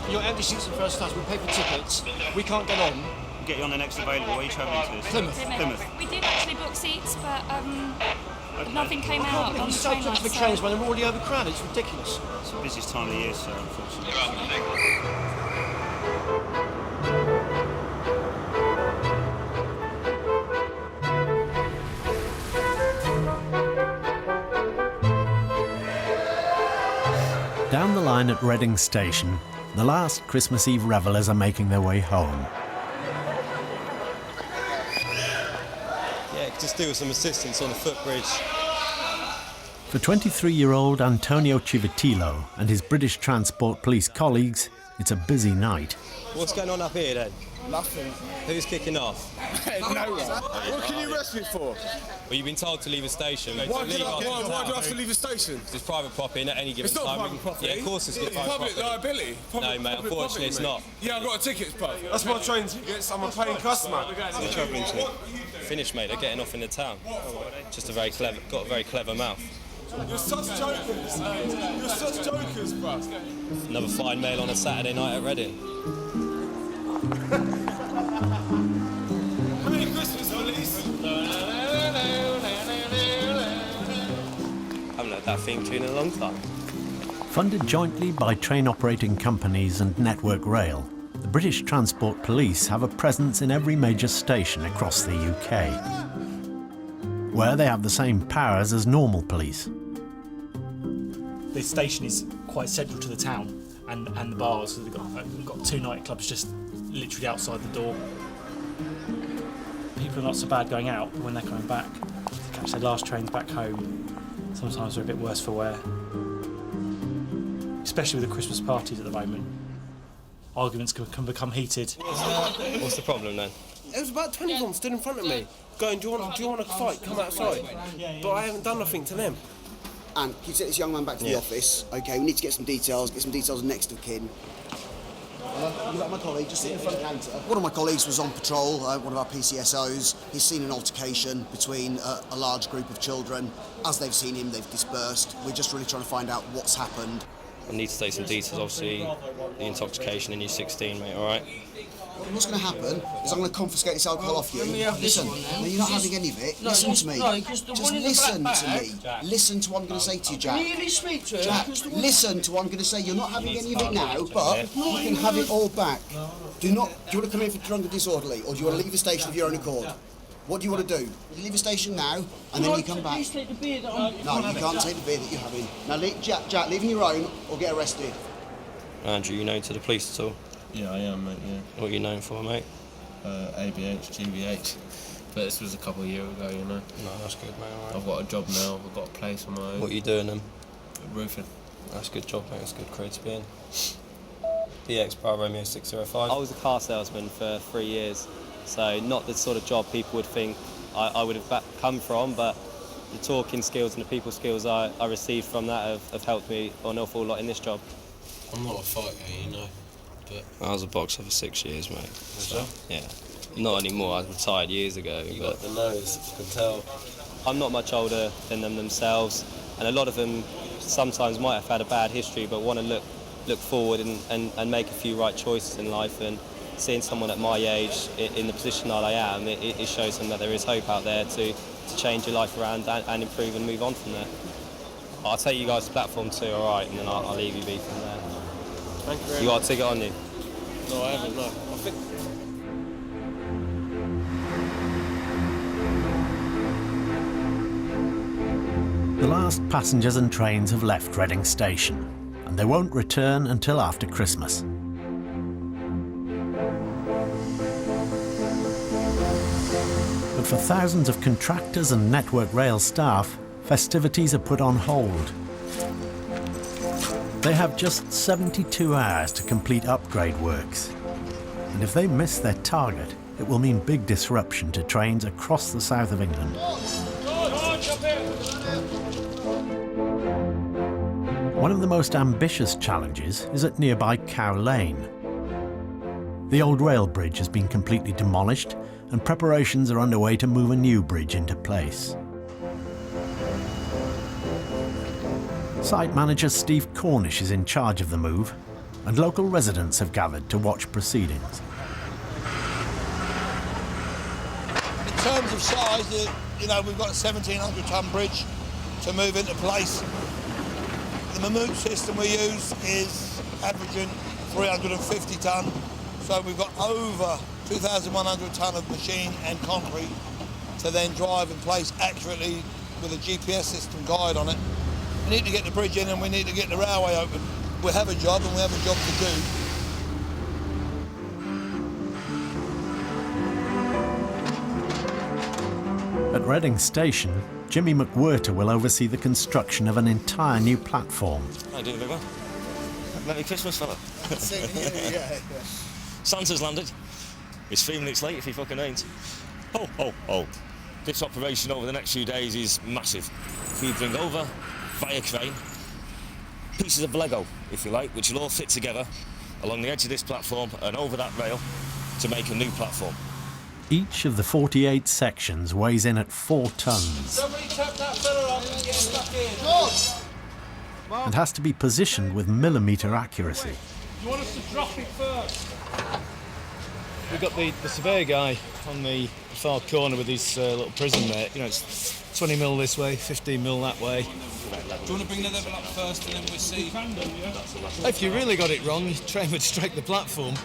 Your empty seats in first class, we pay for tickets. We can't get on. Get you on the next available. Where are you travelling to? Plymouth. We did actually book seats, but nothing came out on I'm the so train close list. for trains when they're already overcrowded. It's ridiculous. It's the busiest time of the year, sir, unfortunately. Down the line at Reading Station, the last Christmas Eve revellers are making their way home. Yeah, could just do with some assistance on the footbridge. For 23-year-old Antonio Civitillo and his British Transport Police colleagues, it's a busy night. What's going on up here then? Nothing. Who's kicking off? No one. What can you arrest me for? Well, you've been told to leave a station. Why do I have to leave a station? It's private property at any given time. It's not private property. Yeah, of course it's It's private public property. liability. No, mate, unfortunately it's not. Yeah, I've got a ticket, pal. That's my train tickets. I'm a paying customer. You're travelling to? Finished, mate. They're getting off in the town. Just got a very clever mouth. You're such jokers. You're such jokers, bruv. Another fine mail on a Saturday night at Reading. Merry Christmas, police. Haven't heard that theme tune in a long time. Funded jointly by train operating companies and Network Rail, the British Transport Police have a presence in every major station across the UK, where they have the same powers as normal police. The station is quite central to the town and the bars. So we've got 2 nightclubs just literally outside the door. People are not so bad going out when they're coming back to catch their last trains back home. Sometimes they're a bit worse for wear. Especially with the Christmas parties at the moment. Arguments can become heated. What's the problem then? There was about 20 of them stood in front of me, going, do you want to fight? Come outside. But I haven't done nothing to them. And can you take this young man back to the office? Okay, we need to get some details of next of kin. You got my colleague, just sit in the front counter. One of my colleagues was on patrol, one of our PCSOs. He's seen an altercation between a large group of children. As they've seen him, they've dispersed. We're just really trying to find out what's happened. I need to take some details, obviously, the intoxication in year 16, mate, alright? What's going to happen is I'm going to confiscate this alcohol off you. Listen, no, you're not having any of it. Listen to me. Just listen to me. Listen to what I'm going to say to you, Jack. Really speak to her. Jack, listen to what I'm going to say. You're not having any of it now, but you can have it all back. Do you want to come in for drunk and disorderly, or do you want to leave the station of your own accord? What do you want to do? You leave the station now, and then you come back. Take the beer that I'm No, you can't take the beer that you're having. Now, Jack, leave on your own or get arrested. Andrew, you known to the police at all? Yeah, I am, mate, yeah. What are you known for, mate? ABH, GBH. But this was a couple of years ago, you know. No, that's good, mate, alright. I've got a job now, I've got a place on my own. What are you doing then? Roofing. That's a good job, mate, that's a good career to be in. BX Bar Romeo 605. I was a car salesman for 3 years, so not the sort of job people would think I would have come from, but the talking skills and the people skills I received from that have helped me an awful lot in this job. I'm not a fighter, you know. But I was a boxer for 6 years, mate. So, yeah. Not anymore, I retired years ago. You got the nose, you can tell. I'm not much older than them themselves, and a lot of them sometimes might have had a bad history, but want to look forward and make a few right choices in life. And seeing someone at my age in the position that I am, it shows them that there is hope out there to change your life around and improve and move on from there. I'll take you guys to platform 2, all right, and then I'll leave you be from there. Thank you very You much. got a ticket on you? No, I haven't, no. I think... The last passengers and trains have left Reading Station, and they won't return until after Christmas. But for thousands of contractors and Network Rail staff, festivities are put on hold. They have just 72 hours to complete upgrade works. And if they miss their target, it will mean big disruption to trains across the south of England. One of the most ambitious challenges is at nearby Cow Lane. The old rail bridge has been completely demolished, and preparations are underway to move a new bridge into place. Site manager Steve Cornish is in charge of the move, and local residents have gathered to watch proceedings. In terms of size, you know, we've got a 1,700-ton bridge to move into place. The Mammoth system we use is averaging 350 ton, so we've got over 2,100 ton of machine and concrete to then drive and place accurately with a GPS system guide on it. We need to get the bridge in and we need to get the railway open. We have a job and we have a job to do. At Reading Station, Jimmy McWhirter will oversee the construction of an entire new platform. How you doing, big man? Merry Christmas, fella. Santa's landed. It's 3 minutes late if he fucking ain't. Ho, ho, ho. This operation over the next few days is massive. We bring over, via crane, pieces of Lego, if you like, which will all fit together along the edge of this platform and over that rail to make a new platform. Each of the 48 sections weighs in at 4 tons Somebody tap that fella off and get stuck in. and has to be positioned with millimetre accuracy. You want us to drop it first? We've got the surveyor guy on the far corner with his little prism there. You know, it's 20 mil this way, 15 mil that way. Do you want to bring the level up first and then we'll see? If you really got it wrong, your train would strike the platform.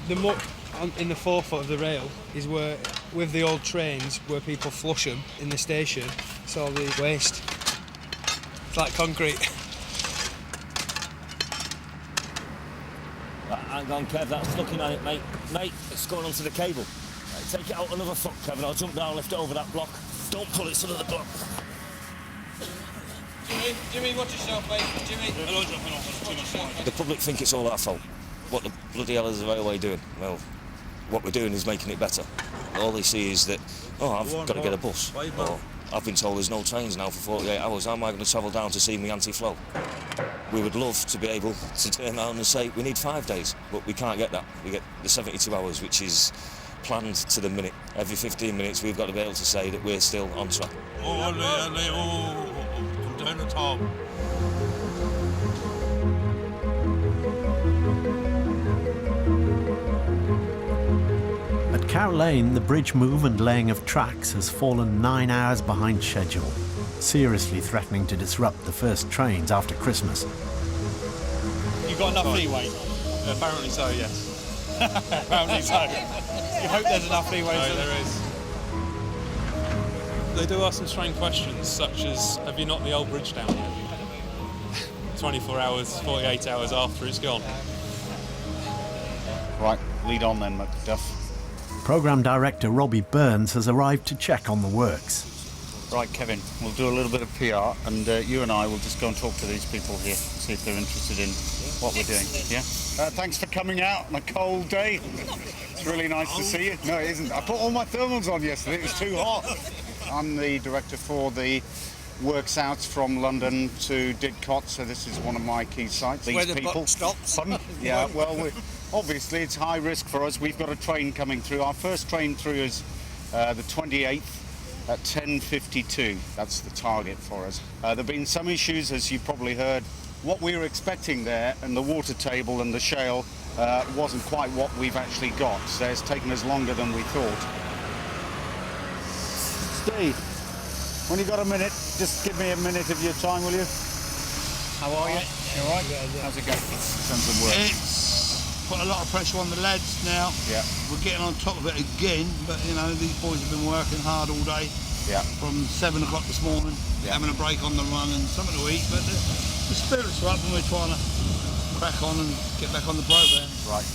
The muck in the forefoot of the rail is where, with the old trains, where people flush them in the station. It's all the waste. It's like concrete. Hang on, Kev, that's looking at it, mate. Mate, it's going onto the cable. Right, take it out another foot, Kevin. I'll jump down, lift it over that block. Don't pull it, son of the block. Jimmy, watch yourself, mate. Jimmy. The public think it's all our fault. What the bloody hell is the railway doing? Well, what we're doing is making it better. All they see is that, oh, I've got to get a bus, or I've been told there's no trains now for 48 hours, how am I going to travel down to see me anti-flow? We would love to be able to turn around and say we need 5 days, but we can't get that. We get the 72 hours, which is planned to the minute. Every 15 minutes we've got to be able to say that we're still on track. Down the top. At Cow Lane, the bridge move and laying of tracks has fallen 9 hours behind schedule, seriously threatening to disrupt the first trains after Christmas. You got enough leeway? Apparently so, yes. Apparently so. You hope there's enough leeway. No, there is. They do ask some strange questions, such as, have you knocked the old bridge down yet? 24 hours, 48 hours after it's gone. Right, lead on then, Macduff. Programme Director Robbie Burns has arrived to check on the works. Right, Kevin, we'll do a little bit of PR, and you and I will just go and talk to these people here, see if they're interested in what we're doing. Yeah? Thanks for coming out on a cold day. It's really nice to see you. No, it isn't. I put all my thermals on yesterday. It was too hot. I'm the director for the works out from London to Didcot, so this is one of my key sites. These where the people buck stops. Pardon? Yeah, well, obviously it's high risk for us. We've got a train coming through. Our first train through is the 28th at 10:52. That's the target for us. There have been some issues, as you probably heard. What we were expecting there, and the water table and the shale, wasn't quite what we've actually got. So it's taken us longer than we thought. Steve, when you got a minute, just give me a minute of your time, will you? How are you? You all right? How's it going in terms of work? It's put a lot of pressure on the lads now. Yeah. We're getting on top of it again, but you know, these boys have been working hard all day. Yeah. From 7 o'clock this morning, having a break on the run and something to eat, but the spirits are up and we're trying to crack on and get back on the programme. Right.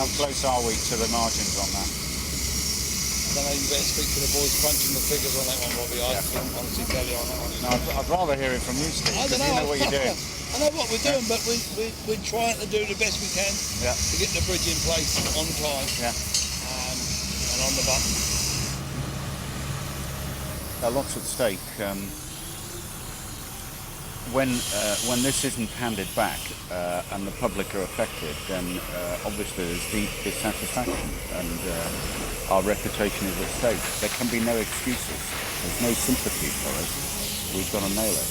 How close are we to the margins on that? I don't know, you better speak to the boys crunching the figures on that one, Robbie. I can honestly tell you on that one. No, I'd rather hear it from you, Steve, I because don't you know. know what you're doing. I know what we're doing, but we're trying to do the best we can to get the bridge in place on time and on the button. Lots at stake. When this isn't handed back and the public are affected, then obviously there's deep dissatisfaction and our reputation is at stake. There can be no excuses. There's no sympathy for us. We've got to nail it.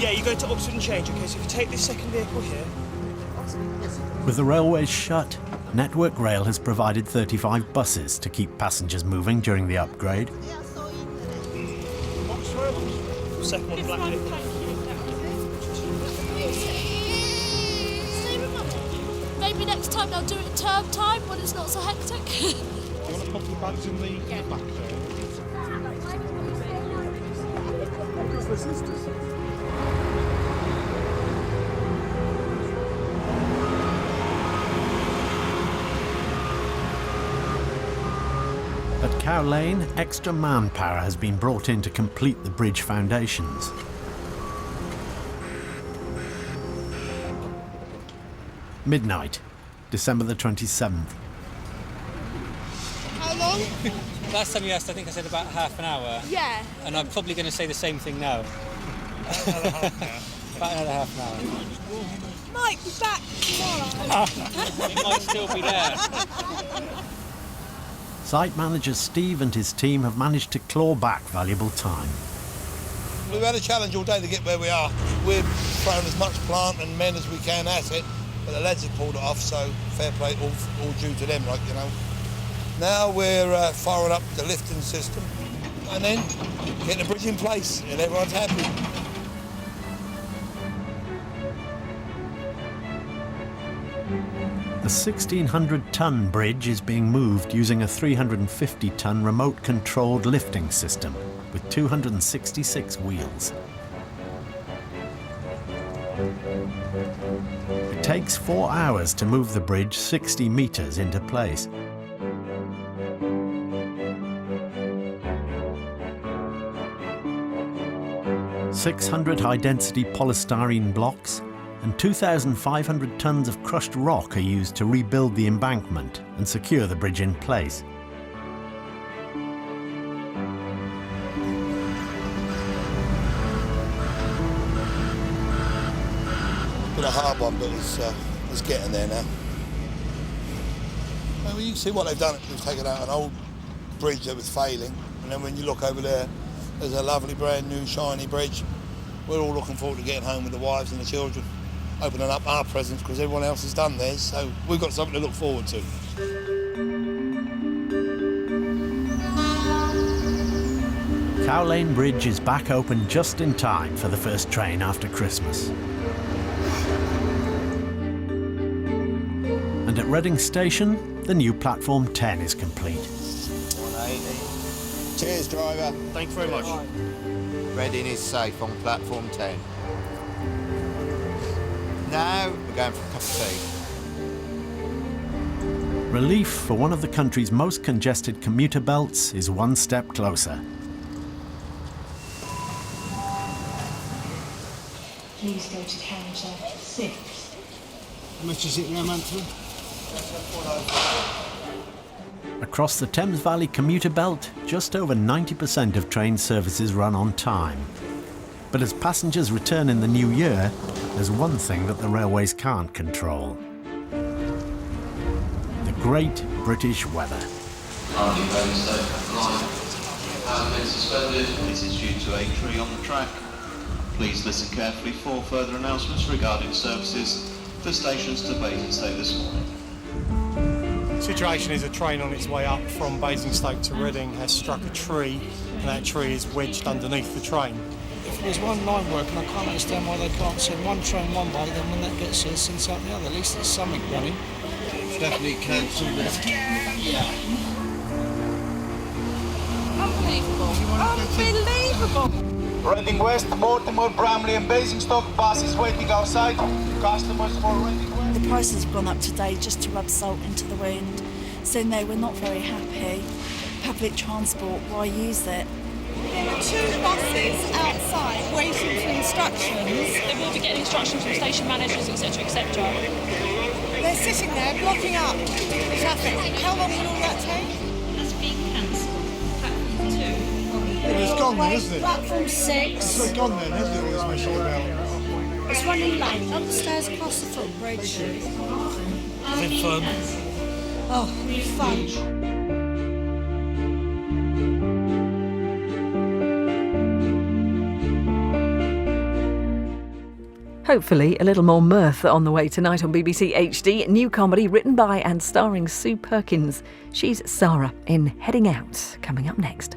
Yeah, you go to Oxford and change, okay? So if you take this second vehicle here. With the railways shut, Network Rail has provided 35 buses to keep passengers moving during the upgrade. Second one, black vehicle. Maybe next time they'll do it term time when it's not so hectic. Do you want to put your bags in the back there? At Cow Lane, extra manpower has been brought in to complete the bridge foundations. Midnight, December the 27th. How long? Last time you asked, I think I said about half an hour. Yeah. And I'm probably going to say the same thing now. About another half an hour. Might be back tomorrow. It might still be there. Site manager Steve and his team have managed to claw back valuable time. We've had a challenge all day to get where we are. We've thrown as much plant and men as we can at it, but the lads have pulled it off, so fair play, all due to them, like, you know. Now we're firing up the lifting system and then getting the bridge in place and everyone's happy. The 1,600-ton bridge is being moved using a 350-ton remote-controlled lifting system with 266 wheels. It takes 4 hours to move the bridge 60 metres into place. 600 high-density polystyrene blocks and 2,500 tons of crushed rock are used to rebuild the embankment and secure the bridge in place. Been a hard one, but it's getting there now. Well, you can see what they've done. They've taken out an old bridge that was failing, and then when you look over there, there's a lovely brand new shiny bridge. We're all looking forward to getting home with the wives and the children, opening up our presents because everyone else has done theirs, so we've got something to look forward to. Cow Lane Bridge is back open just in time for the first train after Christmas. And at Reading Station, the new Platform 10 is complete. 180. Cheers, driver. Thanks very much. Reading is safe on Platform 10. Now we're going for a cup of tea. Relief for one of the country's most congested commuter belts is one step closer. Please go to counter 6. How much is it now, monthly? Across the Thames Valley commuter belt, just over 90% of train services run on time. But as passengers return in the new year, there's one thing that the railways can't control. The great British weather. This is due to a tree on the track. Please listen carefully for further announcements regarding services for stations to Basingstoke this morning. The situation is a train on its way up from Basingstoke to Reading has struck a tree, and that tree is wedged underneath the train. If there's one line working, I can't understand why they can't send one train one way, then when that gets here, send out the other. At least there's something running. Definitely cancelled it. Yeah. Unbelievable! Reading West, Baltimore, Bramley and Basingstoke buses waiting outside. Customers for Reading West. The prices have gone up today just to rub salt into the wound. So no, we're not very happy. Public transport, why use it? There are 2 buses outside waiting for instructions. They will be getting instructions from station managers, etc., etc. They're sitting there blocking up traffic. How long will all that take? That's being cancelled. Platform 2. It's gone then, isn't it? Platform 6. It's gone then, hasn't it? All this messing about. It's running late. Upstairs across the footbridge. Is it fun? Oh, fun. Hopefully, a little more mirth on the way tonight on BBC HD. New comedy written by and starring Sue Perkins. She's Sarah in Heading Out, coming up next.